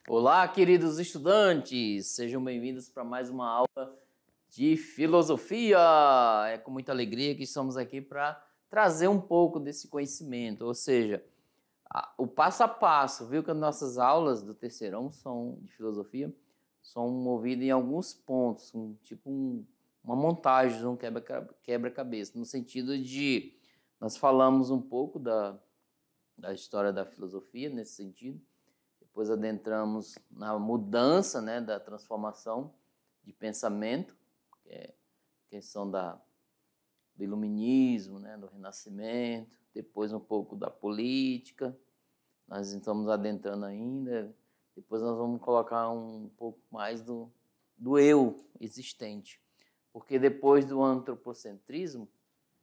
Olá, queridos estudantes! Sejam bem-vindos para mais uma aula de filosofia. É com muita alegria que estamos aqui para trazer um pouco desse conhecimento, ou seja, o passo a passo. Viu que as nossas aulas do terceirão de filosofia são movidas em alguns pontos, uma montagem, um quebra-cabeça, no sentido de nós falamos um pouco da história da filosofia nesse sentido. Depois adentramos na mudança, né, da transformação de pensamento, que é a questão do iluminismo, né, do renascimento. Depois um pouco da política. Nós estamos adentrando ainda. Depois nós vamos colocar um pouco mais do eu existente. Porque depois do antropocentrismo,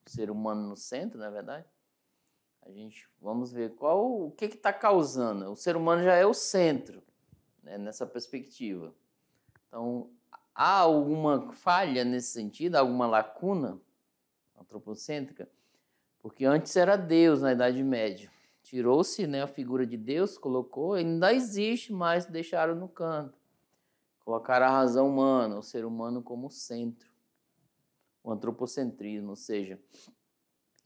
o ser humano no centro, na verdade, vamos ver o que está causando. O ser humano já é o centro, né, nessa perspectiva. Então, há alguma falha nesse sentido, alguma lacuna antropocêntrica? Porque antes era Deus na Idade Média. Tirou-se, né, a figura de Deus, colocou, ainda existe, mas deixaram no canto. Colocaram a razão humana, o ser humano como centro. O antropocentrismo, ou seja,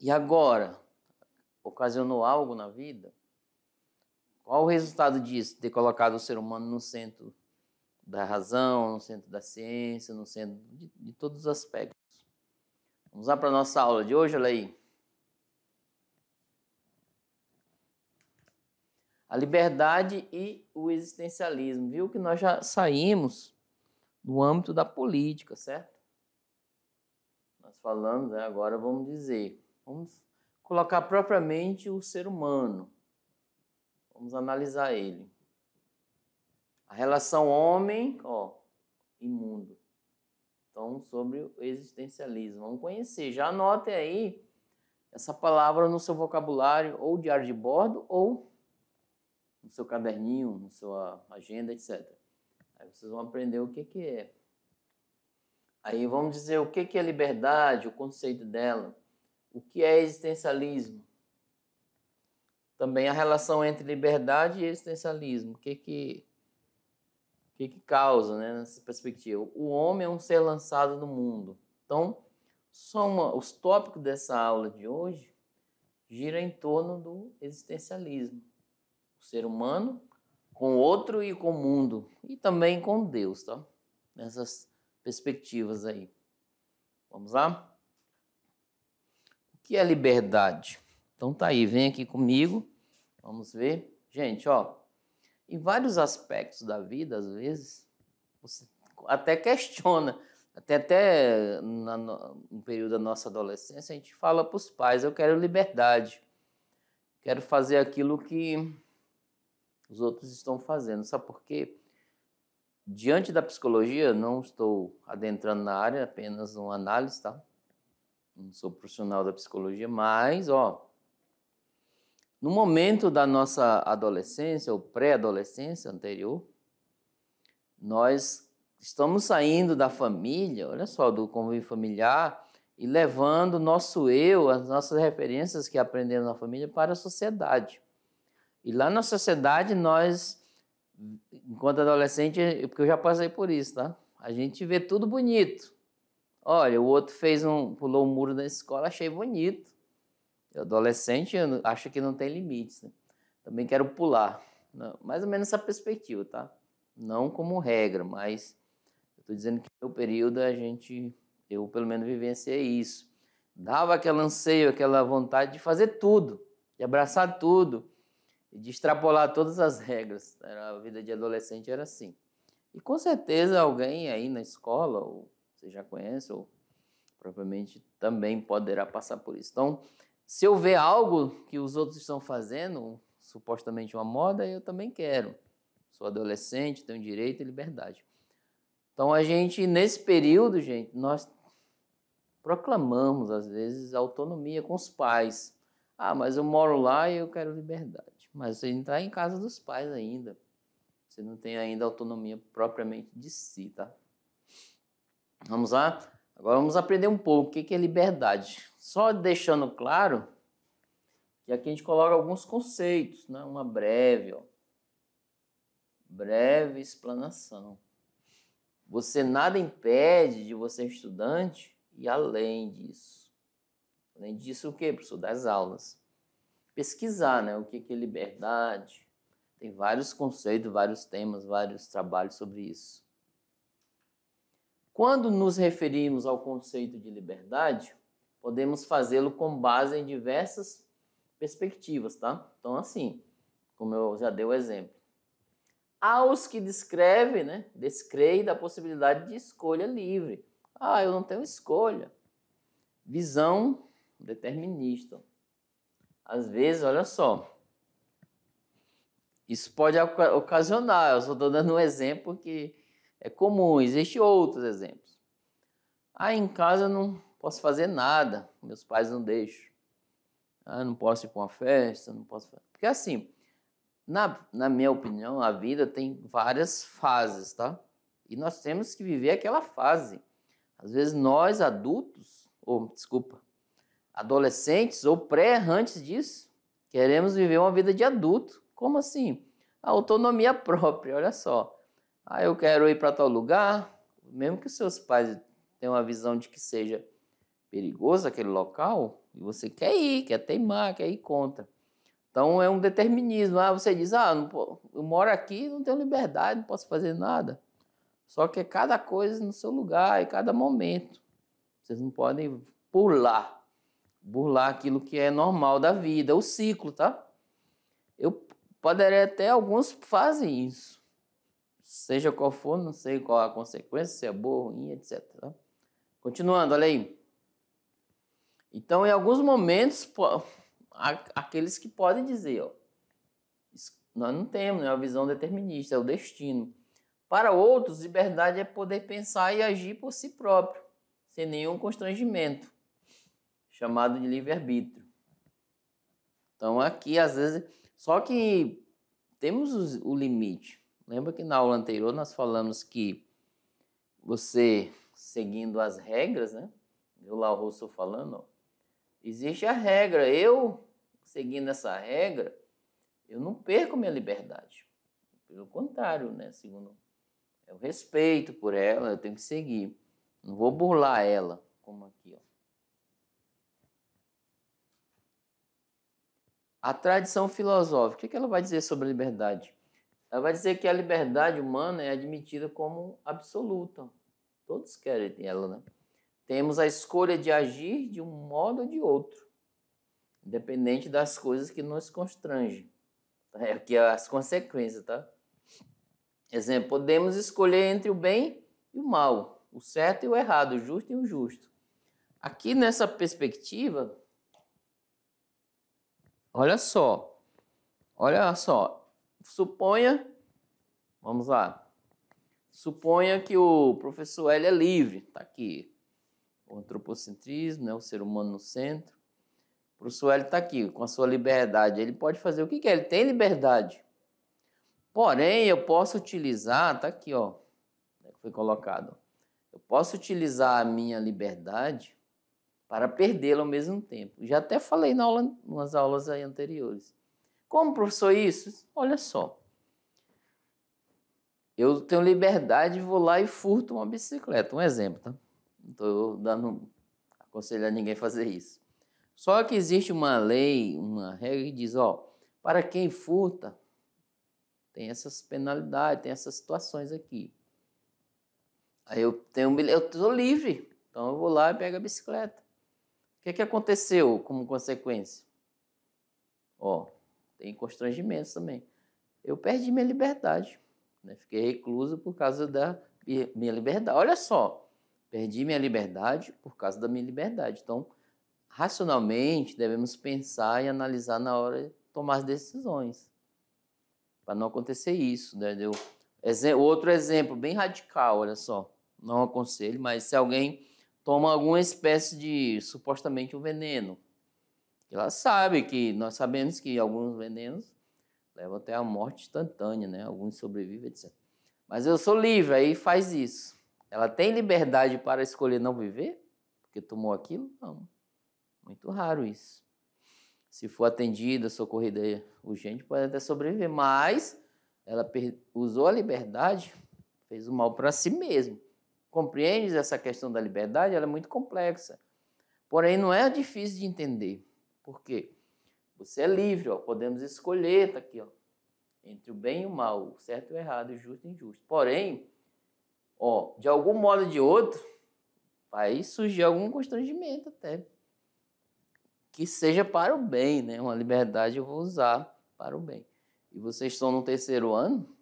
e agora? Ocasionou algo na vida? Qual o resultado disso? Ter colocado o ser humano no centro da razão, no centro da ciência, no centro de todos os aspectos. Vamos lá para a nossa aula de hoje, olha aí. A liberdade e o existencialismo. Viu que nós já saímos do âmbito da política, certo? Nós falamos, né? Agora vamos colocar propriamente o ser humano. Vamos analisar ele. A relação homem e mundo. Então, sobre o existencialismo. Vamos conhecer. Já anote aí essa palavra no seu vocabulário, ou diário de bordo, ou no seu caderninho, na sua agenda, etc. Aí vocês vão aprender o que é. Aí vamos dizer o que é liberdade, o conceito dela. O que é existencialismo? Também a relação entre liberdade e existencialismo. O que causa, né, nessa perspectiva? O homem é um ser lançado no mundo. Então, os tópicos dessa aula de hoje giram em torno do existencialismo. O ser humano com o outro e com o mundo. E também com Deus, tá? Nessas perspectivas aí. Vamos lá? O que é liberdade? Então tá aí, vem aqui comigo, vamos ver. Gente, em vários aspectos da vida, às vezes, você até questiona, até no período da nossa adolescência, a gente fala para os pais, eu quero liberdade, quero fazer aquilo que os outros estão fazendo. Sabe por quê? Diante da psicologia, não estou adentrando na área, apenas uma análise, tá? Não sou profissional da psicologia, mas, no momento da nossa adolescência, ou pré-adolescência anterior, nós estamos saindo da família, olha só, do convívio familiar, e levando o nosso eu, as nossas referências que aprendemos na família, para a sociedade. E lá na sociedade, nós, enquanto adolescente, porque eu já passei por isso, tá? A gente vê tudo bonito. Olha, o outro pulou um muro da escola, achei bonito. O adolescente acha que não tem limites, né? Também quero pular. Mais ou menos essa perspectiva, tá? Não como regra, mas eu estou dizendo que no meu período eu pelo menos vivenciei isso. Dava aquele anseio, aquela vontade de fazer tudo, de abraçar tudo, de extrapolar todas as regras. A vida de adolescente era assim. E com certeza alguém aí na escola, ou você já conhece, ou provavelmente também poderá passar por isso. Então, se eu ver algo que os outros estão fazendo, supostamente uma moda, eu também quero. Sou adolescente, tenho direito e liberdade. Então, a gente, nesse período, gente, nós proclamamos, às vezes, autonomia com os pais. Ah, mas eu moro lá e eu quero liberdade. Mas você não está em casa dos pais ainda. Você não tem ainda autonomia propriamente de si, tá? Vamos lá? Agora vamos aprender um pouco o que é liberdade. Só deixando claro que aqui a gente coloca alguns conceitos, né? Uma breve explanação. Você nada impede de você, estudante, e além disso. Além disso, o quê, professor? Das aulas. Pesquisar, né? O que é liberdade. Tem vários conceitos, vários temas, vários trabalhos sobre isso. Quando nos referimos ao conceito de liberdade, podemos fazê-lo com base em diversas perspectivas, tá? Então, assim, como eu já dei o exemplo. Há os que descrevem, né? Descreem da possibilidade de escolha livre. Ah, eu não tenho escolha. Visão determinista. Às vezes, olha só, isso pode ocasionar, eu só estou dando um exemplo que é comum, existem outros exemplos. Ah, em casa eu não posso fazer nada, meus pais não deixam. Ah, não posso ir para uma festa, não posso... Porque assim, na minha opinião, a vida tem várias fases, tá? E nós temos que viver aquela fase. Às vezes nós, adultos, adolescentes ou pré-errantes disso, queremos viver uma vida de adulto. Como assim? A autonomia própria, olha só. Ah, eu quero ir para tal lugar, mesmo que os seus pais tenham uma visão de que seja perigoso aquele local, e você quer ir, quer teimar, quer ir contra. Então é um determinismo. Ah, você diz, eu moro aqui, não tenho liberdade, não posso fazer nada. Só que é cada coisa no seu lugar, e cada momento. Vocês não podem burlar aquilo que é normal da vida, o ciclo, tá? Eu poderia até, alguns fazem isso. Seja qual for, não sei qual a consequência, se é boa, ruim, etc. Tá? Continuando, olha aí. Então, em alguns momentos, aqueles que podem dizer, ó, nós não temos, né, uma visão determinista, é o destino. Para outros, liberdade é poder pensar e agir por si próprio, sem nenhum constrangimento, chamado de livre-arbítrio. Então, aqui, às vezes, só que temos o limite. Lembra que na aula anterior nós falamos que você, seguindo as regras, né? Eu lá o Rousseau falando, ó, existe a regra. Eu, seguindo essa regra, eu não perco minha liberdade. Pelo contrário, né? Segundo, eu respeito por ela, eu tenho que seguir. Não vou burlar ela, como aqui, ó. A tradição filosófica, o que ela vai dizer sobre a liberdade? Ela vai dizer que a liberdade humana é admitida como absoluta. Todos querem ela, né? Temos a escolha de agir de um modo ou de outro, independente das coisas que nos constrangem. Aqui as consequências, tá? Exemplo, podemos escolher entre o bem e o mal, o certo e o errado, o justo e o injusto. Aqui nessa perspectiva, olha só, suponha, vamos lá, suponha que o professor Hélio é livre, está aqui, o antropocentrismo, né, o ser humano no centro. O professor Hélio está aqui, com a sua liberdade, ele pode fazer o que quer, ele tem liberdade. Porém, eu posso utilizar, está aqui, ó, foi colocado, eu posso utilizar a minha liberdade para perdê-la ao mesmo tempo. Já até falei nas aulas aí anteriores. Como, professor, isso? Olha só. Eu tenho liberdade e vou lá e furto uma bicicleta. Um exemplo, tá? Não estou aconselhando ninguém a fazer isso. Só que existe uma lei, uma regra que diz, ó, para quem furta, tem essas penalidades, tem essas situações aqui. Aí eu estou livre, então eu vou lá e pego a bicicleta. O que aconteceu como consequência? Ó, tem constrangimentos também. Eu perdi minha liberdade, né? Fiquei recluso por causa da minha liberdade. Olha só, perdi minha liberdade por causa da minha liberdade. Então, racionalmente, devemos pensar e analisar na hora de tomar as decisões. Para não acontecer isso, né? De eu Outro exemplo bem radical, olha só, não aconselho, mas se alguém toma alguma espécie de, supostamente, um veneno, ela sabe que, nós sabemos que alguns venenos levam até a morte instantânea, né? Alguns sobrevivem, etc. Mas eu sou livre, aí faz isso. Ela tem liberdade para escolher não viver? Porque tomou aquilo? Não. Muito raro isso. Se for atendida, socorrida urgente, pode até sobreviver, mas ela usou a liberdade, fez o mal para si mesmo. Compreende essa questão da liberdade? Ela é muito complexa. Porém, não é difícil de entender. Por quê? Você é livre, ó, podemos escolher, tá aqui, ó, entre o bem e o mal, o certo e o errado, o justo e o injusto. Porém, ó, de algum modo ou de outro, vai surgir algum constrangimento até. Que seja para o bem, né? Uma liberdade eu vou usar para o bem. E vocês estão no 3º ano,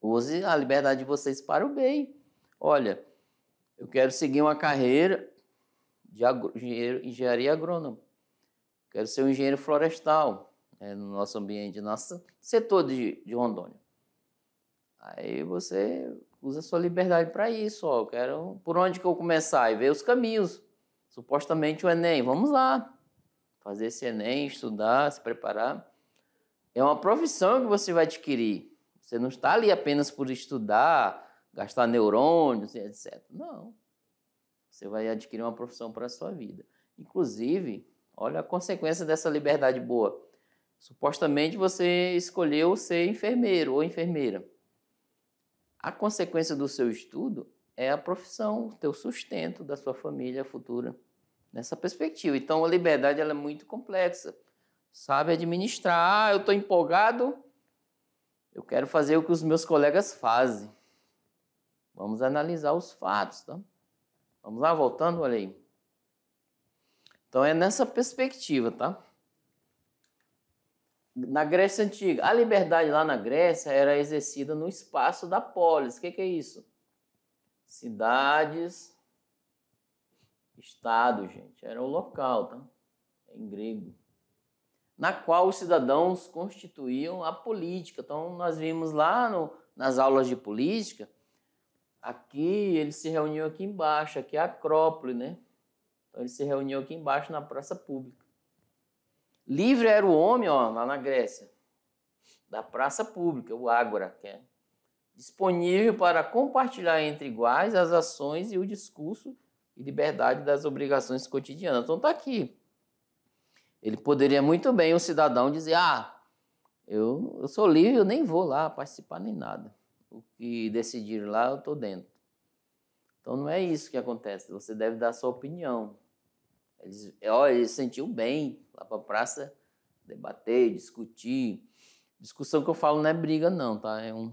use a liberdade de vocês para o bem. Olha, eu quero seguir uma carreira de engenharia agrônoma. Quero ser um engenheiro florestal, né, no nosso ambiente, no nosso setor de Rondônia. Aí você usa a sua liberdade para isso. Ó, eu quero, por onde que eu começar? E ver os caminhos. Supostamente o Enem. Vamos lá. Fazer esse Enem, estudar, se preparar. É uma profissão que você vai adquirir. Você não está ali apenas por estudar, gastar neurônios, etc. Não. Você vai adquirir uma profissão para a sua vida. Inclusive, olha a consequência dessa liberdade boa. Supostamente você escolheu ser enfermeiro ou enfermeira. A consequência do seu estudo é a profissão, o teu sustento da sua família futura. Nessa perspectiva. Então, a liberdade ela é muito complexa. Sabe administrar. Ah, eu estou empolgado, eu quero fazer o que os meus colegas fazem. Vamos analisar os fatos, tá? Vamos lá, voltando, olha aí. Então, é nessa perspectiva, tá? Na Grécia Antiga, a liberdade lá na Grécia era exercida no espaço da polis. O que é isso? Cidades, estado, gente. Era o local, tá? Em grego. Na qual os cidadãos constituíam a política. Então, nós vimos lá nas aulas de política, aqui eles se reuniam aqui embaixo, aqui é a Acrópole, né? Então, eles se reuniam aqui embaixo na praça pública. Livre era o homem, ó, lá na Grécia, da praça pública, o ágora, que é disponível para compartilhar entre iguais as ações e o discurso e liberdade das obrigações cotidianas. Então, está aqui. Ele poderia muito bem, o cidadão, dizer, eu sou livre, eu nem vou lá participar nem nada. O que decidir lá, eu estou dentro. Então, não é isso que acontece. Você deve dar a sua opinião. Ele se sentiu bem lá para a praça debater, discutir. Discussão que eu falo não é briga, não, tá? É um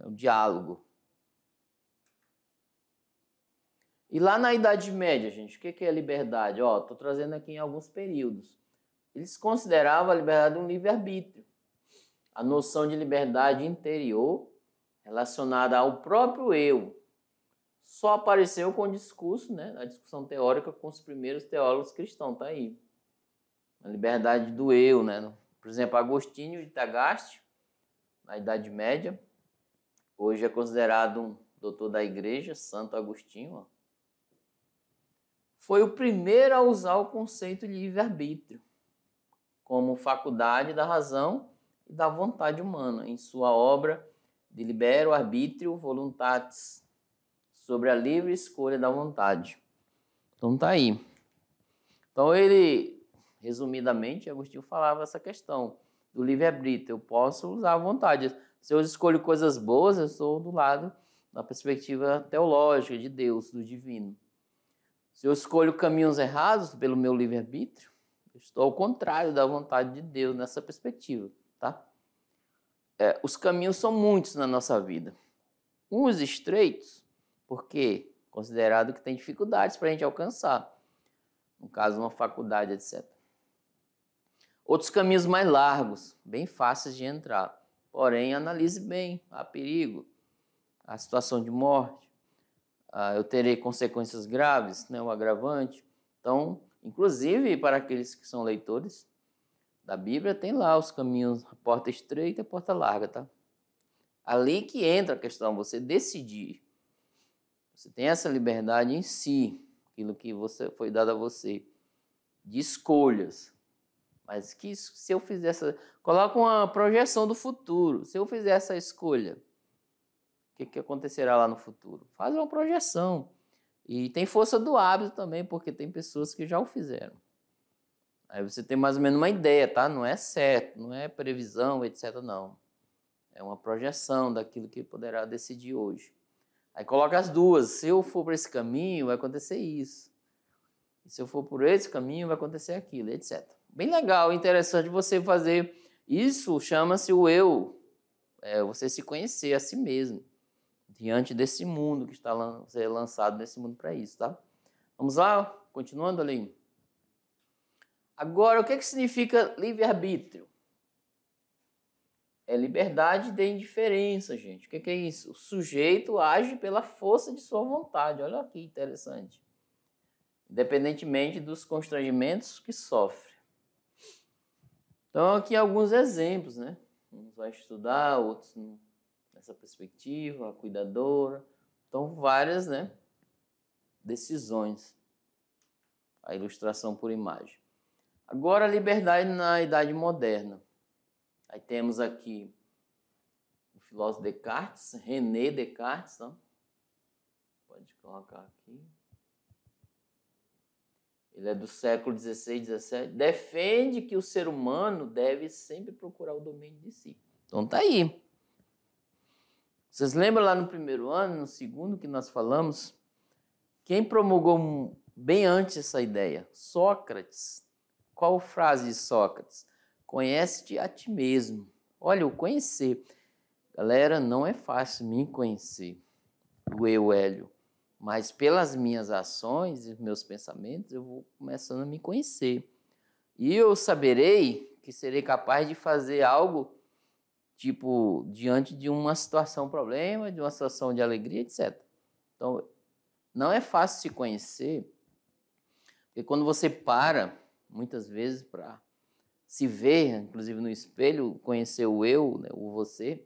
diálogo. E lá na Idade Média, gente, o que é liberdade? Estou trazendo aqui em alguns períodos. Eles consideravam a liberdade um livre-arbítrio. A noção de liberdade interior relacionada ao próprio eu só apareceu com o discurso, né, a discussão teórica com os primeiros teólogos cristãos, tá aí. A liberdade do eu, né? Por exemplo, Agostinho de Tagaste, na Idade Média, hoje é considerado um doutor da igreja, Santo Agostinho, ó, foi o primeiro a usar o conceito de livre-arbítrio como faculdade da razão e da vontade humana, em sua obra De Libero Arbitrio Voluntatis, sobre a livre escolha da vontade. Então tá aí. Então ele, resumidamente, Agostinho falava essa questão do livre-arbítrio. Eu posso usar a vontade. Se eu escolho coisas boas, eu estou do lado da perspectiva teológica de Deus, do divino. Se eu escolho caminhos errados pelo meu livre-arbítrio, eu estou ao contrário da vontade de Deus nessa perspectiva, tá? Os caminhos são muitos na nossa vida. Uns estreitos, porque considerado que tem dificuldades para a gente alcançar. No caso, uma faculdade, etc. Outros caminhos mais largos, bem fáceis de entrar. Porém, analise bem, há perigo, a situação de morte, eu terei consequências graves, né, o agravante. Então, inclusive, para aqueles que são leitores da Bíblia, tem lá os caminhos, a porta estreita e a porta larga, tá? Ali que entra a questão, você decidir. Você tem essa liberdade em si, aquilo que foi dado a você, de escolhas. Mas que se eu fizer essa... Coloca uma projeção do futuro. Se eu fizer essa escolha, o que acontecerá lá no futuro? Faz uma projeção. E tem força do hábito também, porque tem pessoas que já o fizeram. Aí você tem mais ou menos uma ideia, tá? Não é certo, não é previsão, etc. Não. É uma projeção daquilo que poderá decidir hoje. Aí coloca as duas. Se eu for por esse caminho, vai acontecer isso. E se eu for por esse caminho, vai acontecer aquilo, etc. Bem legal, interessante você fazer isso, chama-se o eu. É você se conhecer a si mesmo, diante desse mundo que está sendo lançado nesse mundo para isso, tá? Vamos lá, continuando ali. Agora, o que significa livre-arbítrio? É liberdade de indiferença, gente. O que é isso? O sujeito age pela força de sua vontade. Olha que interessante. Independentemente dos constrangimentos que sofre. Então, aqui alguns exemplos, né? Uns vai estudar, outros nessa perspectiva, a cuidadora. Então, várias, né, decisões. A ilustração por imagem. Agora, a liberdade na Idade Moderna. Aí temos aqui o filósofo Descartes, René Descartes, tá? Pode colocar aqui. Ele é do século XVI, XVII. Defende que o ser humano deve sempre procurar o domínio de si. Então tá aí. Vocês lembram lá no primeiro ano, no segundo que nós falamos? Quem promulgou bem antes essa ideia? Sócrates. Qual frase de Sócrates? Conhece-te a ti mesmo. Olha, o conhecer. Galera, não é fácil me conhecer, o eu, Hélio. Mas pelas minhas ações e meus pensamentos, eu vou começando a me conhecer. E eu saberei que serei capaz de fazer algo, tipo, diante de uma situação problema, de uma situação de alegria, etc. Então, não é fácil se conhecer, porque quando você para, muitas vezes, para se ver, inclusive no espelho, conhecer o eu, né, o você,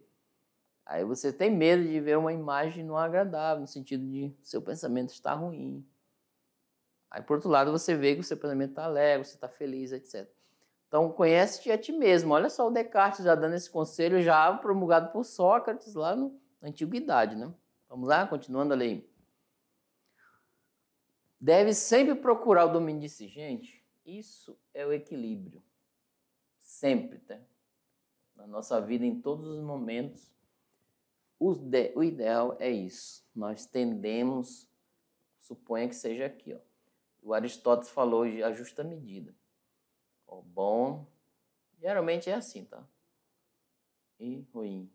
aí você tem medo de ver uma imagem não agradável, no sentido de seu pensamento estar ruim. Aí, por outro lado, você vê que o seu pensamento está alegre, você está feliz, etc. Então, conhece-te a ti mesmo. Olha só o Descartes já dando esse conselho, já promulgado por Sócrates lá na Antiguidade, né? Vamos lá, continuando a ler. Deve sempre procurar o domínio de si. Gente, isso é o equilíbrio. Sempre, tá? Na nossa vida, em todos os momentos, o ideal é isso. Nós tendemos, suponha que seja aqui, ó. O Aristóteles falou de a justa medida. Ó, bom, geralmente é assim, tá? E ruim.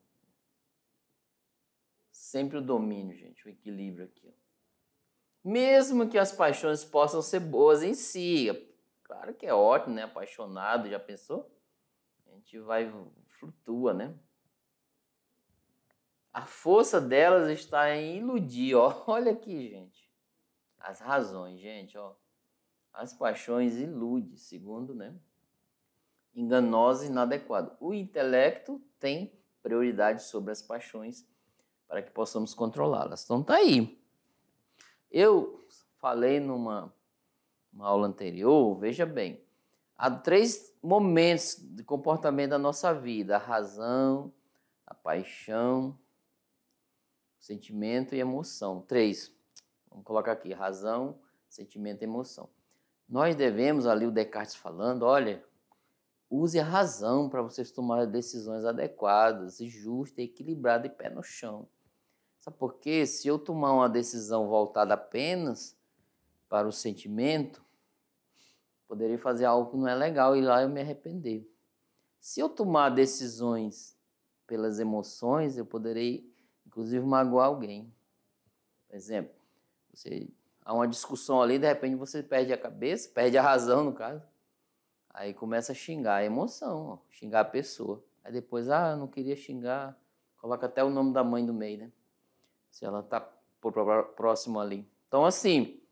Sempre o domínio, gente, o equilíbrio aqui, ó. Mesmo que as paixões possam ser boas em si. Claro que é ótimo, né? Apaixonado, já pensou? A gente flutua, né? A força delas está em iludir, ó. Olha aqui, gente. As razões, gente, ó. As paixões iludem, segundo, né? Enganoso e inadequado. O intelecto tem prioridade sobre as paixões para que possamos controlá-las. Então tá aí. Eu falei numa aula anterior, veja bem, há 3 momentos de comportamento da nossa vida: a razão, a paixão, o sentimento e a emoção. 3. Vamos colocar aqui: razão, sentimento e emoção. Nós devemos, ali o Descartes falando, olha, use a razão para vocês tomarem decisões adequadas, justas, equilibradas e pé no chão. Sabe por quê? Se eu tomar uma decisão voltada apenas para o sentimento, poderia fazer algo que não é legal e lá eu me arrepender. Se eu tomar decisões pelas emoções, eu poderei, inclusive, magoar alguém. Por exemplo, há uma discussão ali, de repente você perde a cabeça, perde a razão, no caso. Aí começa a xingar a emoção, ó, xingar a pessoa. Aí depois, eu não queria xingar, coloca até o nome da mãe do meio, né? Se ela está próximo ali. Então, assim,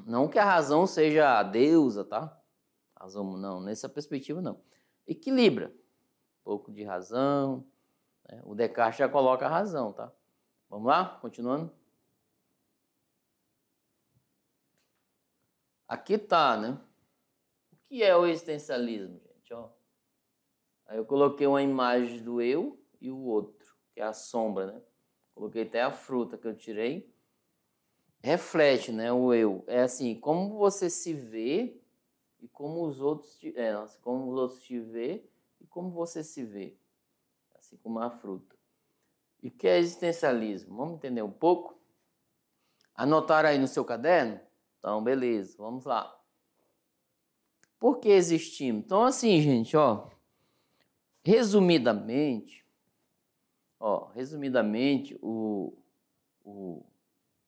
não que a razão seja a deusa, tá? Razão, não, nessa perspectiva, não. Equilibra. Um pouco de razão, né? O Descartes já coloca a razão, tá? Vamos lá? Continuando. Aqui tá, né? O que é o existencialismo, gente? Ó, aí eu coloquei uma imagem do eu e o outro, que é a sombra, né? Coloquei até a fruta que eu tirei. Reflete, né, o eu. É assim, como você se vê e como os outros como os outros te vê e como você se vê. Assim como a fruta. E o que é existencialismo? Vamos entender um pouco? Anotaram aí no seu caderno? Então, beleza, vamos lá. Por que existimos? Então, assim, gente, resumidamente,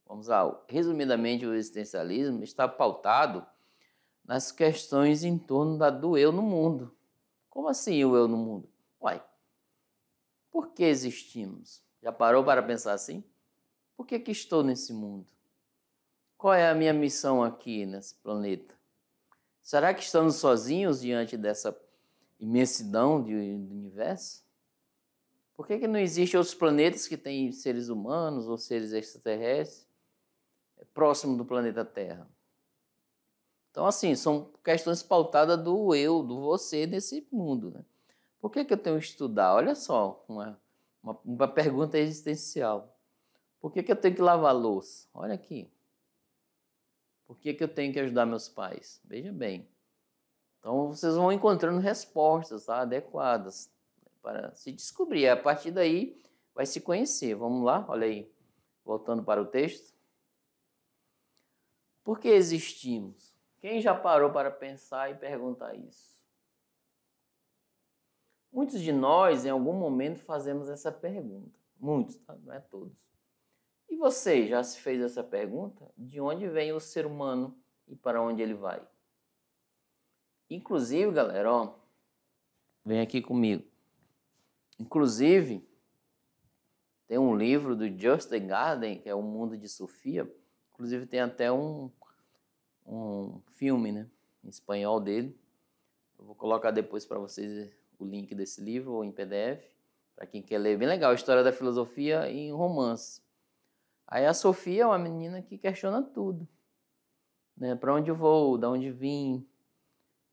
vamos lá, resumidamente o existencialismo está pautado nas questões em torno do eu no mundo. Como assim o eu no mundo? Uai, por que existimos? Já parou para pensar assim? Por que estou nesse mundo? Qual é a minha missão aqui nesse planeta? Será que estamos sozinhos diante dessa imensidão do universo? Por que não existem outros planetas que têm seres humanos ou seres extraterrestres próximo do planeta Terra? Então, assim, são questões pautadas do eu, do você nesse mundo, né? Por que eu tenho que estudar? Olha só, uma pergunta existencial. Por que eu tenho que lavar louça? Olha aqui. Por que eu tenho que ajudar meus pais? Veja bem. Então, vocês vão encontrando respostas, tá, adequadas para se descobrir. A partir daí, vai se conhecer. Vamos lá? Olha aí. Voltando para o texto. Por que existimos? Quem já parou para pensar e perguntar isso? Muitos de nós, em algum momento, fazemos essa pergunta. Muitos, tá? Não é todos. E você já se fez essa pergunta? De onde vem o ser humano e para onde ele vai? Inclusive, galera, vem aqui comigo. Inclusive, tem um livro do Justin Garden, que é O Mundo de Sofia. Inclusive, tem até um filme, né, em espanhol dele. Eu vou colocar depois para vocês o link desse livro, ou em PDF, para quem quer ler. Bem legal, História da Filosofia em romance. Aí a Sofia é uma menina que questiona tudo, né? Para onde eu vou, de onde vim,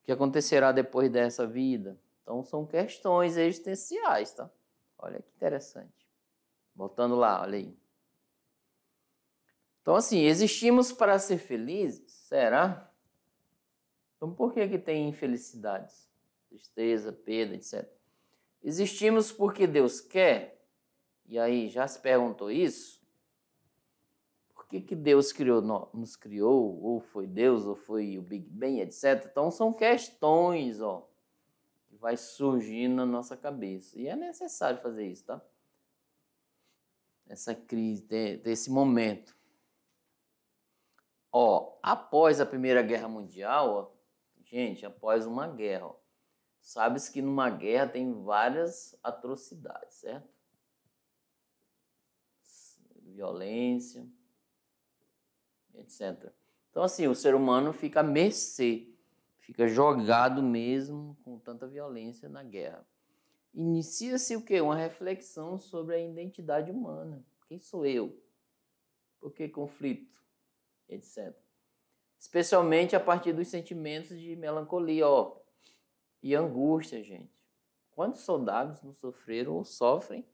o que acontecerá depois dessa vida. Então são questões existenciais, tá? Olha que interessante. Voltando lá, olha aí. Então assim, existimos para ser felizes? Será? Então por que tem infelicidades? Tristeza, perda, etc. Existimos porque Deus quer? E aí, já se perguntou isso? Por que Deus nos criou? Ou foi Deus, ou foi o Big Bang, etc. Então são questões, que vai surgindo na nossa cabeça. E é necessário fazer isso, tá? Essa crise, ter esse momento. Após a Primeira Guerra Mundial, gente, após uma guerra, sabe-se que numa guerra tem várias atrocidades, certo? Violência, etc. Então, assim, o ser humano fica à mercê, fica jogado mesmo com tanta violência na guerra. Inicia-se o quê? Uma reflexão sobre a identidade humana. Quem sou eu? Por que conflito? Etc. Especialmente a partir dos sentimentos de melancolia, e angústia, gente. Quantos soldados não sofreram ou sofrem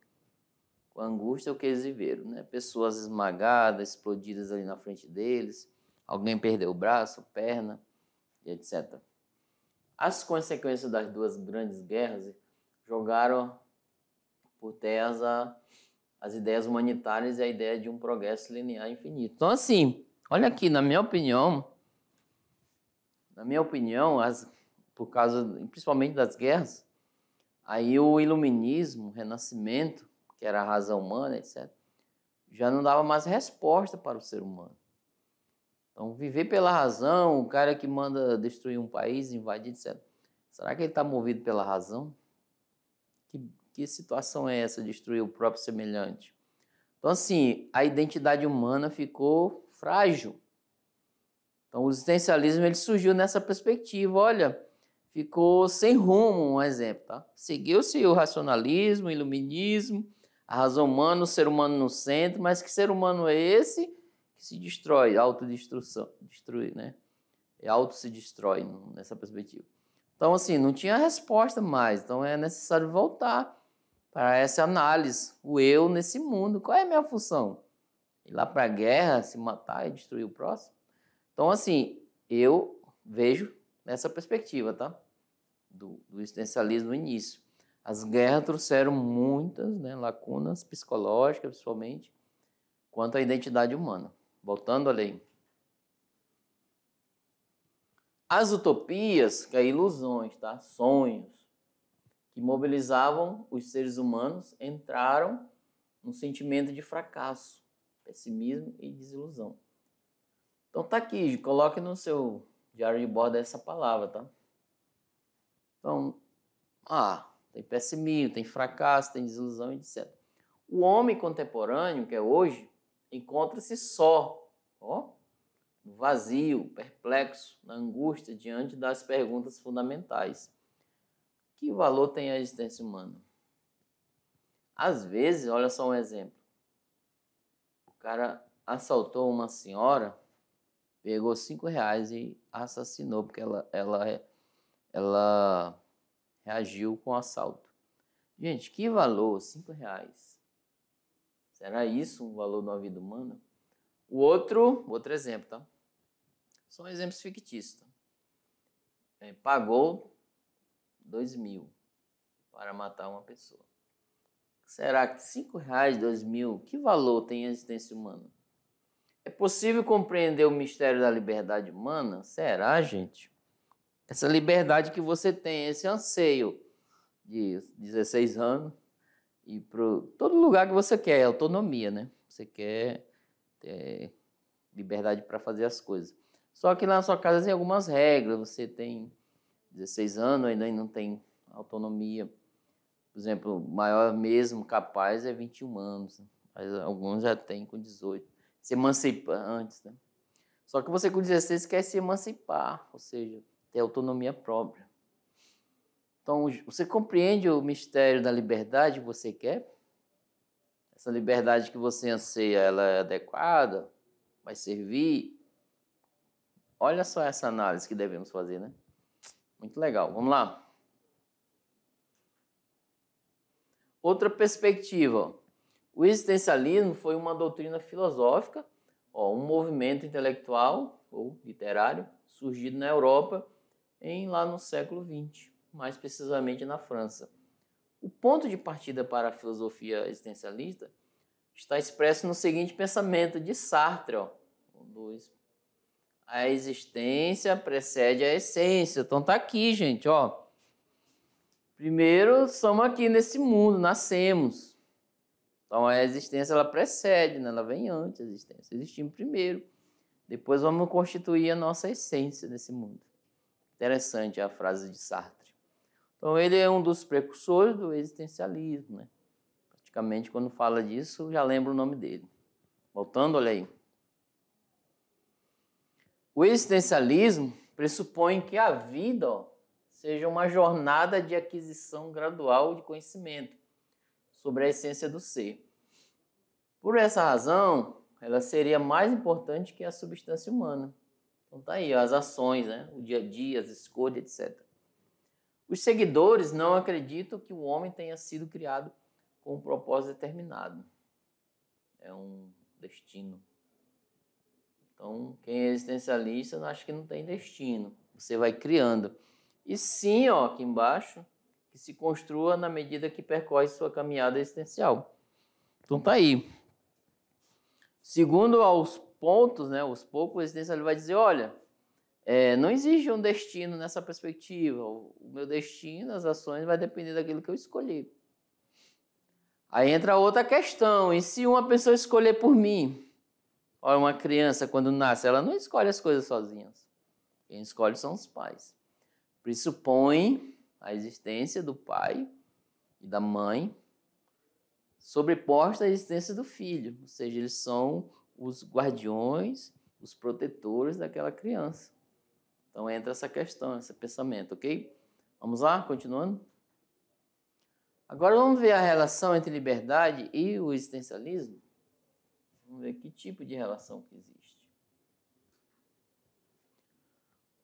com a angústia que eles viveram, né? Pessoas esmagadas, explodidas ali na frente deles, alguém perdeu o braço, perna, etc. As consequências das duas grandes guerras jogaram por terra as ideias humanitárias e a ideia de um progresso linear infinito. Então, assim, olha aqui, na minha opinião, por causa principalmente das guerras, aí o iluminismo, o renascimento, que era a razão humana, etc., já não dava mais resposta para o ser humano. Então, viver pela razão, o cara que manda destruir um país, invadir, etc., será que ele está movido pela razão? Que situação é essa, destruir o próprio semelhante? Então, assim, a identidade humana ficou frágil. Então, o existencialismo ele surgiu nessa perspectiva. Olha, ficou sem rumo, um exemplo, tá? Seguiu-se o racionalismo, o iluminismo, a razão humana, o ser humano no centro, mas que ser humano é esse que se destrói, autodestruição, destruir, né? Auto se destrói nessa perspectiva. Então, assim, não tinha resposta mais, então é necessário voltar para essa análise, o eu nesse mundo, qual é a minha função? Ir lá para a guerra, se matar e destruir o próximo? Então, assim, eu vejo nessa perspectiva, tá? Do existencialismo no início. As guerras trouxeram muitas, né, lacunas psicológicas, principalmente, quanto à identidade humana. Voltando à lei. As utopias, que é ilusões, tá? Sonhos, que mobilizavam os seres humanos, entraram num sentimento de fracasso, pessimismo e desilusão. Então tá aqui, coloque no seu diário de bordo essa palavra, tá? Então, tem pessimismo, tem fracasso, tem desilusão, etc. O homem contemporâneo, que é hoje, encontra-se só, no vazio, perplexo, na angústia, diante das perguntas fundamentais. Que valor tem a existência humana? Às vezes, olha só um exemplo. O cara assaltou uma senhora, pegou R$5 e assassinou, porque ela reagiu com o assalto. Gente, que valor? R$5. Será isso um valor de uma vida humana? Outro exemplo, tá? São exemplos fictícios. Tá? Pagou 2.000 para matar uma pessoa. Será que R$5, 2.000, que valor tem a existência humana? É possível compreender o mistério da liberdade humana? Será, gente? Essa liberdade que você tem, esse anseio de 16 anos, e para todo lugar que você quer, autonomia, né? Você quer ter liberdade para fazer as coisas. Só que lá na sua casa tem algumas regras, você tem 16 anos, ainda não tem autonomia. Por exemplo, o maior mesmo capaz é 21 anos, né? Mas alguns já têm com 18. Se emancipa antes, né? Só que você com 16 quer se emancipar, ou seja, ter autonomia própria. Então, você compreende o mistério da liberdade que você quer? Essa liberdade que você anseia, ela é adequada? Vai servir? Olha só essa análise que devemos fazer, né? Muito legal. Vamos lá. Outra perspectiva. O existencialismo foi uma doutrina filosófica, um movimento intelectual ou literário surgido na Europa lá no século XX. Mais precisamente na França. O ponto de partida para a filosofia existencialista está expresso no seguinte pensamento de Sartre. A existência precede a essência. Então tá aqui, gente. Primeiro, somos aqui nesse mundo, nascemos. Então a existência ela precede, né? Ela vem antes da existência. Existimos primeiro. Depois vamos constituir a nossa essência nesse mundo. Interessante a frase de Sartre. Então, ele é um dos precursores do existencialismo, né? Praticamente, quando fala disso, já lembro o nome dele. Voltando, olha aí. O existencialismo pressupõe que a vida seja uma jornada de aquisição gradual de conhecimento sobre a essência do ser. Por essa razão, ela seria mais importante que a substância humana. Então, tá aí, as ações, né? O dia a dia, as escolhas, etc. Os seguidores não acreditam que o homem tenha sido criado com um propósito determinado. É um destino. Então, quem é existencialista acha que não tem destino. Você vai criando. E sim, aqui embaixo, que se construa na medida que percorre sua caminhada existencial. Então tá aí. Segundo aos pontos, né, os poucos, o existencialista vai dizer, olha, não existe um destino nessa perspectiva. O meu destino, as ações, vai depender daquilo que eu escolher. Aí entra outra questão. E se uma pessoa escolher por mim? Olha, uma criança, quando nasce, ela não escolhe as coisas sozinhas. Quem escolhe são os pais. Pressupõe a existência do pai e da mãe sobreposta à existência do filho. Ou seja, eles são os guardiões, os protetores daquela criança. Então entra essa questão, esse pensamento, ok? Vamos lá, continuando? Agora vamos ver a relação entre liberdade e o existencialismo. Vamos ver que tipo de relação que existe.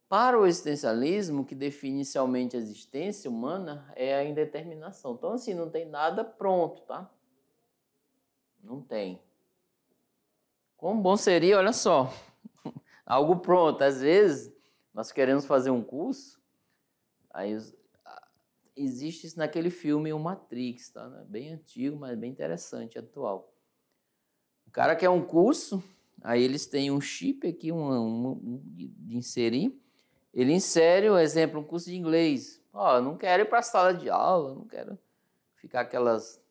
Para o existencialismo, o que define inicialmente a existência humana é a indeterminação. Então, assim, não tem nada pronto, tá? Não tem. Como bom seria, olha só, algo pronto. Às vezes, nós queremos fazer um curso, aí existe isso naquele filme, o Matrix, tá? Bem antigo, mas bem interessante, atual. O cara quer um curso, aí eles têm um chip aqui, de inserir. Ele insere, por exemplo, um curso de inglês. Eu não quero ir para a sala de aula, não quero ficar aquelas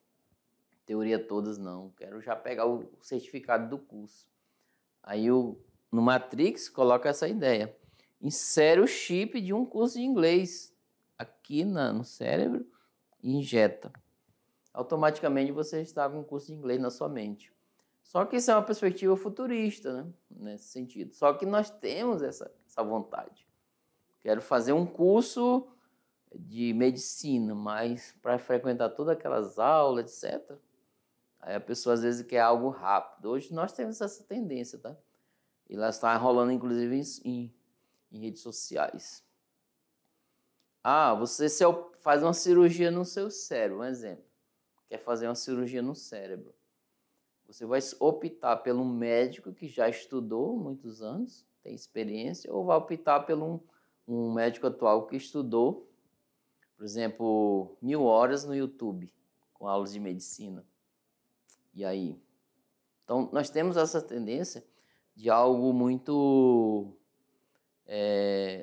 teorias todas, não. Quero já pegar o certificado do curso. Aí no Matrix coloca essa ideia. Insere o chip de um curso de inglês aqui no cérebro e injeta. Automaticamente você está com um curso de inglês na sua mente. Só que isso é uma perspectiva futurista, né? Nesse sentido. Só que nós temos essa vontade. Quero fazer um curso de medicina, mas para frequentar todas aquelas aulas, etc. Aí a pessoa às vezes quer algo rápido. Hoje nós temos essa tendência, tá? E ela está rolando inclusive em redes sociais. Você faz uma cirurgia no seu cérebro, um exemplo. Quer fazer uma cirurgia no cérebro. Você vai optar pelo médico que já estudou muitos anos, tem experiência, ou vai optar pelo um médico atual que estudou, por exemplo, 1000 horas no YouTube, com aulas de medicina. E aí? Então, nós temos essa tendência de algo muito...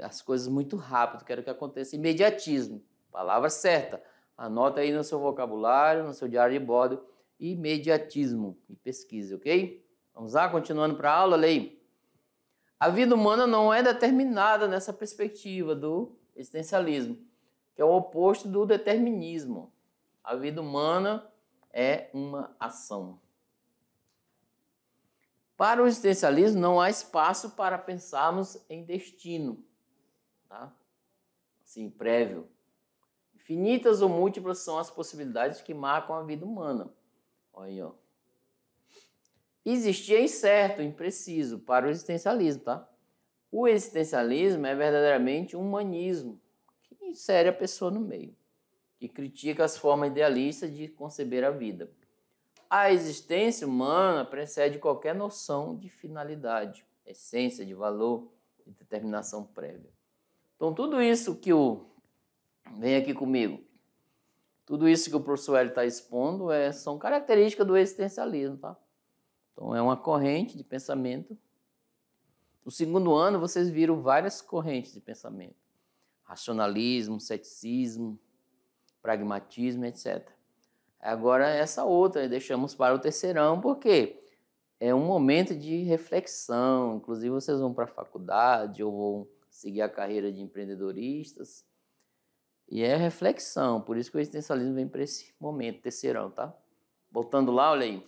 as coisas muito rápido, quero que aconteça. Imediatismo, palavra certa. Anota aí no seu vocabulário, no seu diário de bordo. Imediatismo e pesquisa, ok? Vamos lá, continuando para a aula, leia. A vida humana não é determinada nessa perspectiva do existencialismo, que é o oposto do determinismo. A vida humana é uma ação. Para o existencialismo não há espaço para pensarmos em destino, tá? Assim, prévio. Infinitas ou múltiplas são as possibilidades que marcam a vida humana. Olha aí, ó. Existir é incerto, impreciso para o existencialismo, tá? O existencialismo é verdadeiramente um humanismo que insere a pessoa no meio, que critica as formas idealistas de conceber a vida. A existência humana precede qualquer noção de finalidade, essência, de valor, de determinação prévia. Então, tudo isso que vem aqui comigo, tudo isso que o professor Hélio está expondo são características do existencialismo, tá? Então, é uma corrente de pensamento. No segundo ano, vocês viram várias correntes de pensamento. Racionalismo, ceticismo, pragmatismo, etc. Agora, essa outra, deixamos para o terceirão, porque é um momento de reflexão. Inclusive, vocês vão para a faculdade ou vão seguir a carreira de empreendedoristas. E é reflexão, por isso que o existencialismo vem para esse momento, terceirão, tá? Voltando lá, olha aí.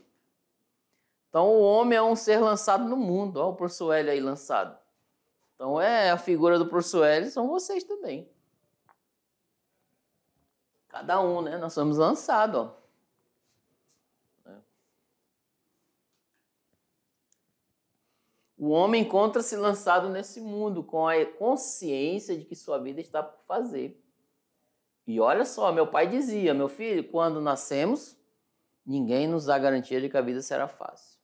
Então, o homem é um ser lançado no mundo. Olha o professor Hélio aí lançado. Então, a figura do professor Hélio são vocês também. Cada um, né? Nós somos lançados, ó. O homem encontra-se lançado nesse mundo com a consciência de que sua vida está por fazer. E olha só, meu pai dizia, meu filho, quando nascemos, ninguém nos dá garantia de que a vida será fácil.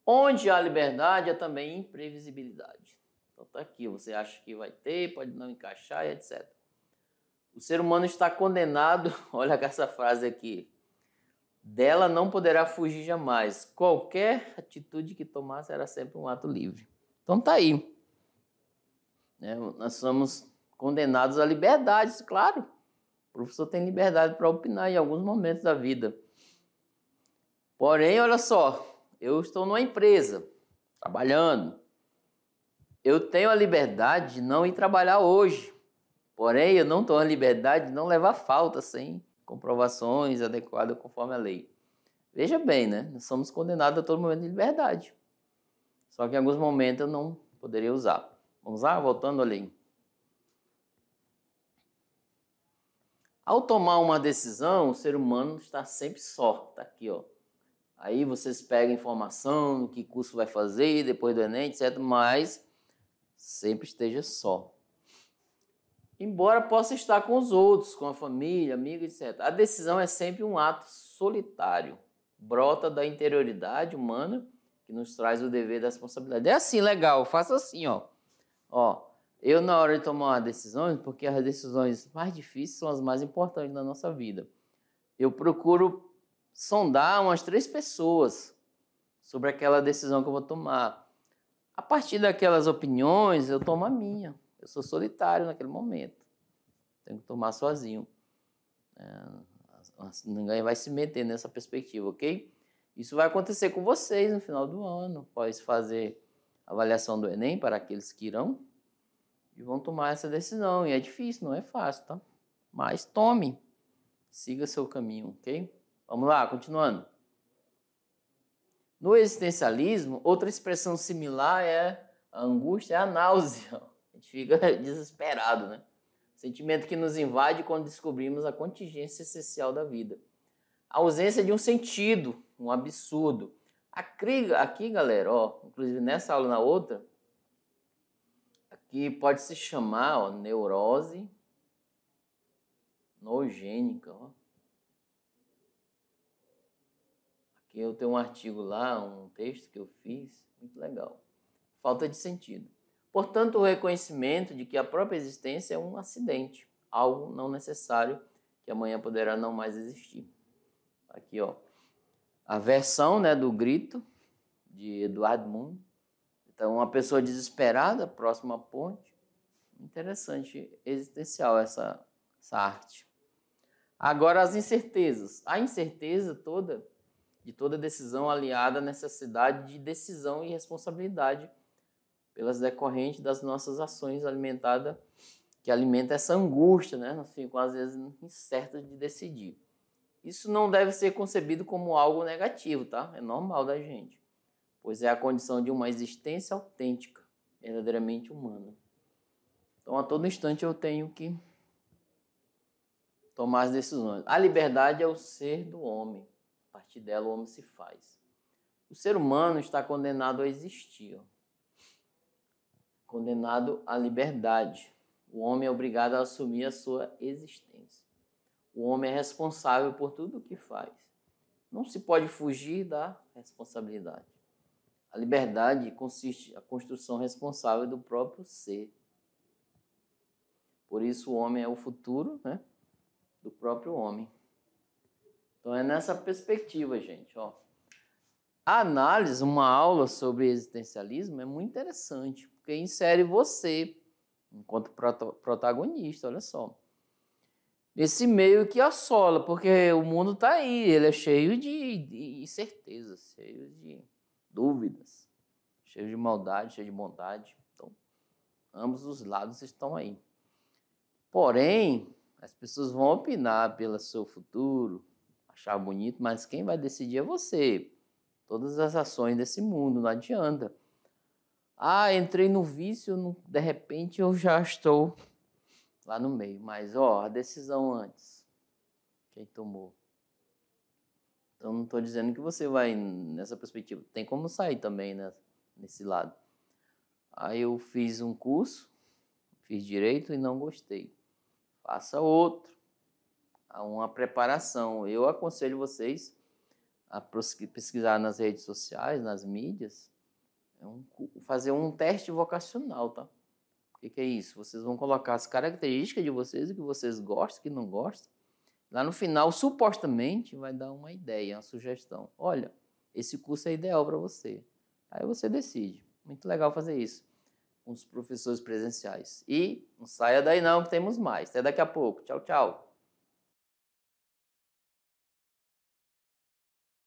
Onde há liberdade, há também imprevisibilidade. Então tá aqui, você acha que vai ter, pode não encaixar e etc. O ser humano está condenado, olha essa frase aqui, dela não poderá fugir jamais. Qualquer atitude que tomar será sempre um ato livre. Então tá aí. Nós somos condenados à liberdade, claro. O professor tem liberdade para opinar em alguns momentos da vida. Porém, olha só, eu estou numa empresa, trabalhando. Eu tenho a liberdade de não ir trabalhar hoje. Porém, eu não tenho a liberdade de não levar falta sem comprovações adequadas conforme a lei. Veja bem, né? Nós somos condenados a todo momento de liberdade. Só que em alguns momentos eu não poderia usar. Vamos lá? Voltando ali. Ao tomar uma decisão, o ser humano está sempre só. Está aqui, ó. Aí vocês pegam informação, que curso vai fazer, depois do Enem, etc. Mas sempre esteja só. Embora possa estar com os outros, com a família, amigos, etc. A decisão é sempre um ato solitário. Brota da interioridade humana que nos traz o dever da responsabilidade. É assim, legal, faça assim, ó. Ó, eu na hora de tomar decisões, porque as decisões mais difíceis são as mais importantes da nossa vida, eu procuro sondar umas 3 pessoas sobre aquela decisão que eu vou tomar. A partir daquelas opiniões, eu tomo a minha. Eu sou solitário naquele momento. Tenho que tomar sozinho. Ninguém vai se meter nessa perspectiva, ok? Isso vai acontecer com vocês no final do ano. Pode fazer avaliação do Enem para aqueles que irão e vão tomar essa decisão. E é difícil, não é fácil, tá? Mas tome. Siga seu caminho, ok? Vamos lá, continuando. No existencialismo, outra expressão similar é a angústia, é a náusea. A gente fica desesperado, né? Sentimento que nos invade quando descobrimos a contingência essencial da vida. A ausência de um sentido, um absurdo. Aqui, galera, ó, inclusive nessa aula e na outra, aqui pode se chamar, ó, neurose nogênica, ó. Aqui eu tenho um artigo lá, um texto que eu fiz, muito legal. Falta de sentido. Portanto, o reconhecimento de que a própria existência é um acidente, algo não necessário que amanhã poderá não mais existir. Aqui, ó, a versão, né, do Grito, de Edvard Munch. Então, uma pessoa desesperada, próxima à ponte. Interessante, existencial essa arte. Agora, as incertezas. A incerteza de toda decisão aliada à necessidade de decisão e responsabilidade pelas decorrentes das nossas ações que alimenta essa angústia, né? Nós ficamos, às vezes, incertos de decidir. Isso não deve ser concebido como algo negativo, tá? É normal da gente, pois é a condição de uma existência autêntica, verdadeiramente humana. Então, a todo instante eu tenho que tomar as decisões. A liberdade é o ser do homem. A partir dela, o homem se faz. O ser humano está condenado a existir, ó. Condenado à liberdade. O homem é obrigado a assumir a sua existência. O homem é responsável por tudo o que faz. Não se pode fugir da responsabilidade. A liberdade consiste na construção responsável do próprio ser. Por isso o homem é o futuro, né, do próprio homem. Então é nessa perspectiva, gente, ó. A análise, uma aula sobre existencialismo é muito interessante, porque insere você enquanto protagonista, olha só. Esse meio que assola, porque o mundo está aí, ele é cheio de incertezas, cheio de dúvidas, cheio de maldade, cheio de bondade. Então, ambos os lados estão aí. Porém, as pessoas vão opinar pelo seu futuro, achar bonito, mas quem vai decidir é você. Todas as ações desse mundo, não adianta. Ah, entrei no vício, de repente eu já estou lá no meio. Mas, ó, a decisão antes, quem tomou? Então, não estou dizendo que você vai nessa perspectiva. Tem como sair também, né, nesse lado. Aí eu fiz um curso, fiz direito e não gostei. Faça outro. Há uma preparação. Eu aconselho vocês a pesquisar nas redes sociais, nas mídias, fazer um teste vocacional, tá? O que é isso? Vocês vão colocar as características de vocês, o que vocês gostam, o que não gostam. Lá no final, supostamente, vai dar uma ideia, uma sugestão. Olha, esse curso é ideal para você. Aí você decide. Muito legal fazer isso com os professores presenciais. E não saia daí não, que temos mais. Até daqui a pouco. Tchau, tchau.